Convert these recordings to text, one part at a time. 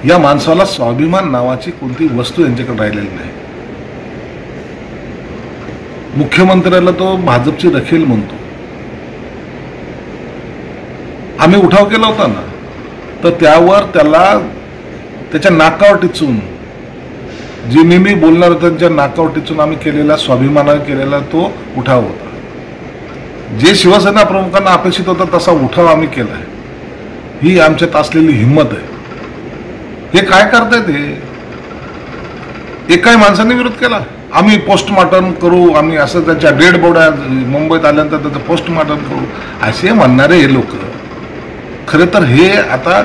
या माणसाला स्वाभिमान नावाची कोणती वस्तू यांच्याकडे राहिलेली नाही। मुख्यमंत्र्याला तो भाजपची रखेल म्हणतो। आम्ही उठाव केला होता ना, तर त्यावर त्याला त्याच्या नाकावर टिचून, जी नेहमी बोलणार होता त्यांच्या नाकावर टिचून आम्ही केलेला, स्वाभिमानाने केलेला तो उठाव होता। जे शिवसेना प्रमुखांना अपेक्षित होता तसा उठाव आम्ही केला आहे। ही आमच्यात असलेली हिंमत आहे। हे काय करतायत? एकाही माणसाने विरोध केला? आम्ही पोस्टमॉर्टम करू, आम्ही असं त्याच्या डेड बॉड्या मुंबईत आल्यानंतर त्याचं पोस्टमॉर्टम करू, असे म्हणणारे हे लोक खरे तर हे आता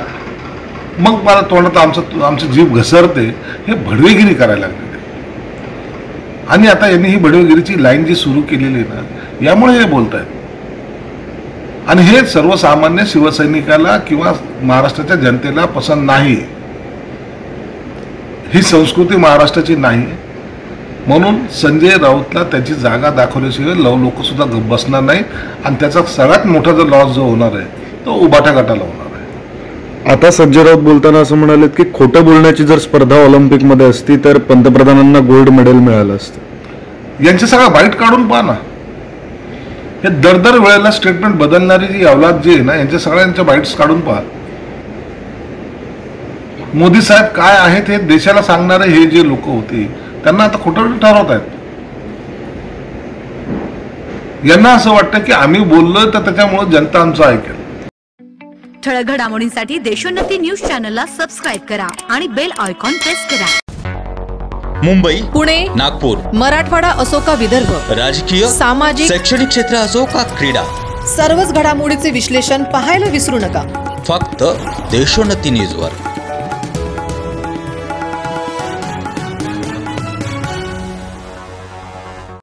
मग मला तोंडात आमचं जीव घसरते, हे भडवेगिरी करायला लागले। आणि आता यांनी ही भडवेगिरीची लाईन जी सुरू केलेली ना, यामुळे हे बोलत आहेत। आणि हे सर्वसामान्य शिवसैनिकाला किंवा महाराष्ट्राच्या जनतेला पसंत नाही। ही संस्कृती महाराष्ट्राची नाही। म्हणून संजय राऊतला त्याची जागा दाखवल्याशिवाय लोक सुद्धा बसणार नाहीत। आणि त्याचा सगळ्यात मोठा जो लॉस जो होणार आहे तो उबाटा गटाला होणार आहे। आता संजय राऊत बोलताना असं म्हणालेत की खोटं बोलण्याची जर स्पर्धा ऑलिम्पिकमध्ये असती तर पंतप्रधानांना गोल्ड मेडल मिळालं असतं। यांचे सगळं बाईट काढून पहा ना। हे दर वेळेला स्टेटमेंट बदलणारी जी अवलाद जी आहे ना, यांच्या सगळ्यांच्या बाईट्स काढून पहा। मोदी साहेब काय आहेत हे देशाला सांगणारे हे जे लोक होते त्यांना आता खोटं ठरवत आहेत। यांना असं वाटतं की आम्ही बोललो तर त्याच्यामुळे जनता आमचं ऐकेल। ठळक घडामोडींसाठी देशोन्नती न्यूज चॅनलला सबस्क्राइब करा आणि बेल आयकॉन प्रेस करा। मुंबई, पुणे, नागपूर, मराठवाडा असो का विदर्भ, राजकीय, सामाजिक, शैक्षणिक क्षेत्र असो का क्रीडा, सर्वच घडामोडीचे विश्लेषण पाहायला विसरू नका। फक्त देशोन्नती न्यूजवर।